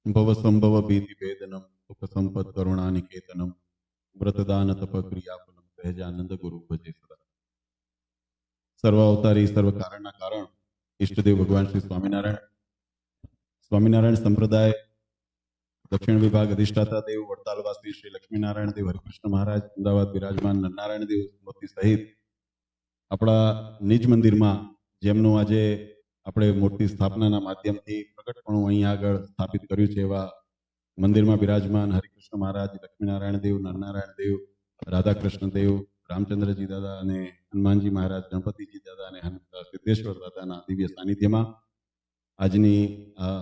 ભવસંભવ ભીતિ ભેદનમ સુખ સંપદ કરુણાનિકેતનમ વ્રતદાન તપ ક્રિયાફલમ સહેજાનંદ ગુરુ ભજે સદા. સર્વ અવતારી સર્વ કારણના કારણ ઈષ્ટદેવ ભગવાન શ્રી સ્વામિનારાયણ સંપ્રદાય દક્ષિણ વિભાગ અધિષ્ઠાતા દેવ વડતાલવાસી શ્રી લક્ષ્મીનારાયણ દેવ હરિકૃષ્ણ મહારાજ અમદાવાદ બિરાજમાન નરનારાયણ દેવ મોતી સહિત આપણા નિજ મંદિરમાં જેમનું આજે આપણે મૂર્તિ સ્થાપનાના માધ્યમથી પ્રગટપણું અહીંયા આગળ સ્થાપિત કર્યું છે એવા મંદિરમાં બિરાજમાન હરિકૃષ્ણ મહારાજ, લક્ષ્મીનારાયણ દેવ, નરનારાયણ દેવ, રાધાકૃષ્ણ દેવ, રામચંદ્રજી દાદા અને હનુમાનજી મહારાજ, ગણપતિજી દાદા અને સિદ્ધેશ્વર દાદાના દિવ્ય સાનિધ્યમાં આજની આ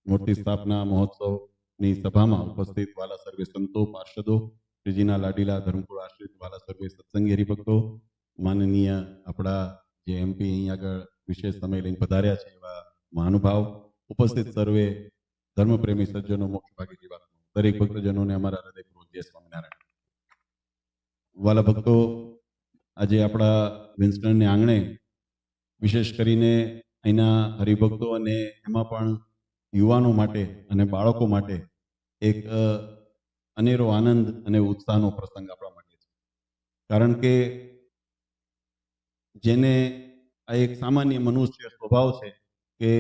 મૂર્તિ સ્થાપના મહોત્સવની સભામાં ઉપસ્થિત વાલા સર્વે સંતો, પાર્ષદો, શ્રીજીના લાડીલા ધર્મકુળ આશ્રિત વાલા સર્વે સત્સંગી હરિભક્તો, માનનીય આપણા જે એમપી અહીં આગળ વિશેષ સમય લઈને પધાર્યા છે એવા મહાનુભાવ, ઉપસ્થિત સર્વે ધર્મપ્રેમી સજ્જનો, મોક્ષભાગી જીવાત્મા, દરેક ભક્તજનોને અમારા હૃદયપૂર્વક જય સ્વામિનારાયણ. વાલા ભક્તો, આજે આપણા વિન્સ્ટનને આંગણે વિશેષ કરીને અહીંના હરિભક્તો અને એમાં પણ યુવાનો માટે અને બાળકો માટે એક અનેરો આનંદ અને ઉત્સાહનો પ્રસંગ આપણા માટે છે. કારણ કે જેને આ એક સામાન્ય મનુષ્ય સ્વભાવ છે કે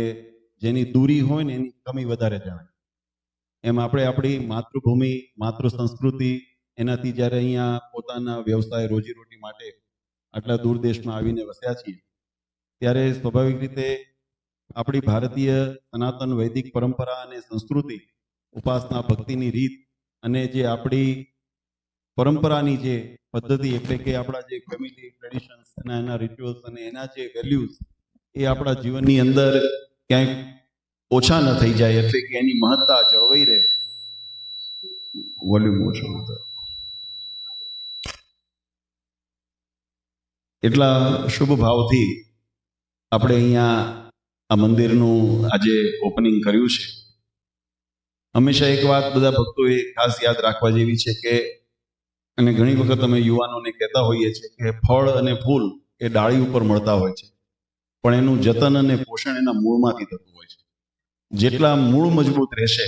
જેની દૂરી હોય ને એની કમી વધારે જાણે. એમ આપણે આપણી માતૃભૂમિ, માતૃ સંસ્કૃતિ, એનાથી જ્યારે અહીંયા પોતાના વ્યવસાય, રોજીરોટી માટે આટલા દૂર દેશમાં આવીને વસ્યા છીએ ત્યારે સ્વાભાવિક રીતે આપણી ભારતીય સનાતન વૈદિક પરંપરા અને સંસ્કૃતિ, ઉપાસના ભક્તિની રીત અને જે આપણી પરંપરાની જે પદ્ધતિ, એટલે કે આપણા જે ફેમિલી ટ્રેડિશન્સ અને એના રિચ્યુઅલ્સ અને એના જે વેલ્યુઝ એ આપણા જીવનની અંદર ક્યાંય ઓછા ન થઈ જાય, એટલે કે એની મહત્તા જળવાઈ રહે. વોલ્યુમ ઓછો હતો. એટલા શુભ ભાવથી આપણે અહીંયા આ મંદિરનું આજે ઓપનિંગ કર્યું છે. હંમેશા એક વાત બધા ભક્તોએ ખાસ યાદ રાખવા જેવી છે કે, અને ઘણી વખત અમે યુવાનોને કહેતા હોઈએ છીએ કે ફળ અને ફૂલ એ ડાળી ઉપર મળતા હોય છે, પણ એનું જતન અને પોષણ એના મૂળમાંથી થતું હોય છે. જેટલા મૂળ મજબૂત રહેશે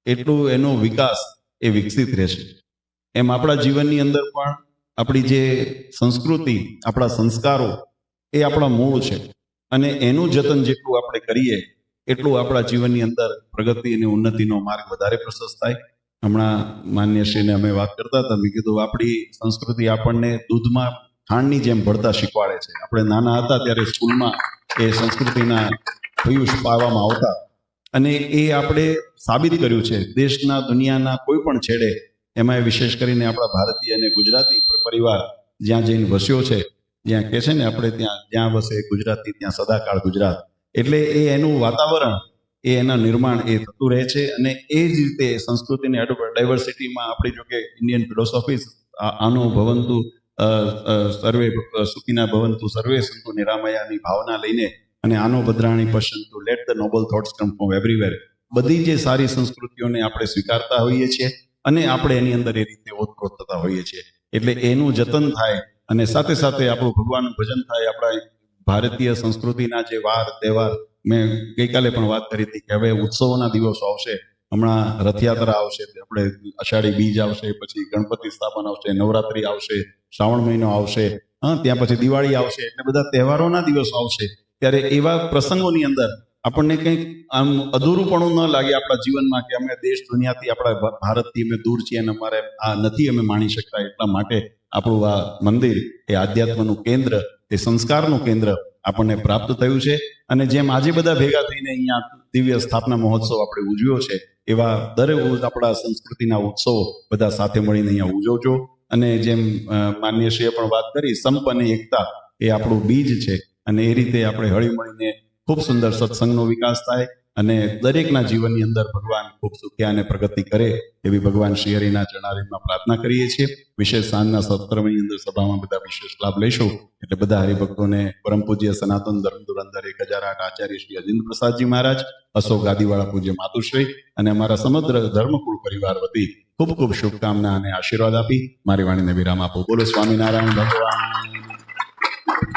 એટલું એનો વિકાસ એ વિકસિત રહેશે. એમ આપણા જીવનની અંદર પણ આપણી જે સંસ્કૃતિ, આપણા સંસ્કારો એ આપણા મૂળ છે, અને એનું જતન જેટલું આપણે કરીએ એટલું આપણા જીવનની અંદર પ્રગતિ અને ઉન્નતિનો માર્ગ વધારે પ્રશસ્ત થાય. હમણાં માન્યશ્રીને અમે વાત કરતા હતા, મેં કીધું આપણી સંસ્કૃતિ આપણને દૂધમાં ખાંડની જેમ ભળતા શીખવાડે છે. આપણે નાના હતા ત્યારે સ્કૂલમાં એ સંસ્કૃતિના પયુષ પાવામાં આવતા, અને એ આપણે સાબિત કર્યું છે દેશના, દુનિયાના કોઈ પણ છેડે. એમાં વિશેષ કરીને આપણા ભારતીય અને ગુજરાતી પરિવાર જ્યાં જઈને વસ્યો છે, જ્યાં કહે છે ને આપણે ત્યાં જ્યાં વસે ગુજરાતી ત્યાં સદાકાળ ગુજરાત, એટલે એ એનું વાતાવરણ, એ એના નિર્માણ એ થતું રહે છે. અને એ જ રીતે સંસ્કૃતિની ડાયવર્સિટીમાં આપણી જોકે ઇન્ડિયન ફિલોસોફી આનો ભવંતુ સર્વે સુખીના ભવંતુ સર્વે સંતુ નિરામયાની ભાવના લઈને, અને આનો બદ્રાણી પશ્યંતુ, let the noble thoughts come from everywhere, બધી જે સારી સંસ્કૃતિઓને આપણે સ્વીકારતા હોઈએ છીએ અને આપણે એની અંદર એ રીતે ઓતપ્રોત થતા હોઈએ છીએ. એટલે એનું જતન થાય અને સાથે સાથે આપણું ભગવાનનું ભજન થાય. આપણા ભારતીય સંસ્કૃતિના જે વાર તહેવાર, મેં ગઈકાલે પણ વાત કરી હતી કે હવે ઉત્સવોના દિવસો આવશે. હમણાં રથયાત્રા આવશે, આપણે અષાઢી બીજ આવશે, પછી ગણપતિ સ્થાપન આવશે, નવરાત્રી આવશે, શ્રાવણ મહિનો આવશે, ત્યાં પછી દિવાળી આવશે, એટલે બધા તહેવારોના દિવસો આવશે. ત્યારે એવા પ્રસંગોની અંદર આપણને કંઈક આમ અધૂરુંપણું ન લાગે આપણા જીવનમાં કે અમે દેશ દુનિયાથી, આપણા ભારતથી અમે દૂર છીએ અને અમારે આ નથી અમે માણી શકતા. એટલા માટે આપણું આ મંદિર એ આધ્યાત્મનું કેન્દ્ર, એ સંસ્કારનું કેન્દ્ર આપણને પ્રાપ્ત થયું છે. અને જેમ આજે બધા ભેગા થઈને અહીંયા દિવ્ય સ્થાપના મહોત્સવ આપણે ઉજવ્યો છે, એવા દરેક આપણા સંસ્કૃતિના ઉત્સવો બધા સાથે મળીને અહીંયા ઉજવજો. અને જેમ માન્યશ્રીએ પણ વાત કરી, સંપ અને એકતા એ આપણું બીજ છે, અને એ રીતે આપણે હળી મળીને ખૂબ સુંદર સત્સંગનો વિકાસ થાય અને દરેકના જીવનની અંદર ભગવાન ખૂબ સુખ્યા અને પ્રગતિ કરે એવી ભગવાન શ્રી હરિના ચરણારવિંદમાં પ્રાર્થના કરીએ છીએ. વિશેષ સાંજના સત્સંગની અંદર સભામાં બધા વિશેષ લાભ લઈશું. એટલે બધા હરિભક્તોને પરમ પૂજ્ય સનાતન ધર્મ ધુરંધર 1008 આચાર્ય શ્રી અજેન્દ્ર પ્રસાદજી મહારાજ, અશોક ગાદીવાળા પૂજ્ય માતુશ્રી અને અમારા સમગ્ર ધર્મકુળ પરિવાર વતી ખૂબ ખૂબ શુભકામના અને આશીર્વાદ આપી મારી વાણીને વિરામ આપો. બોલો સ્વામિનારાયણ ભગવાન.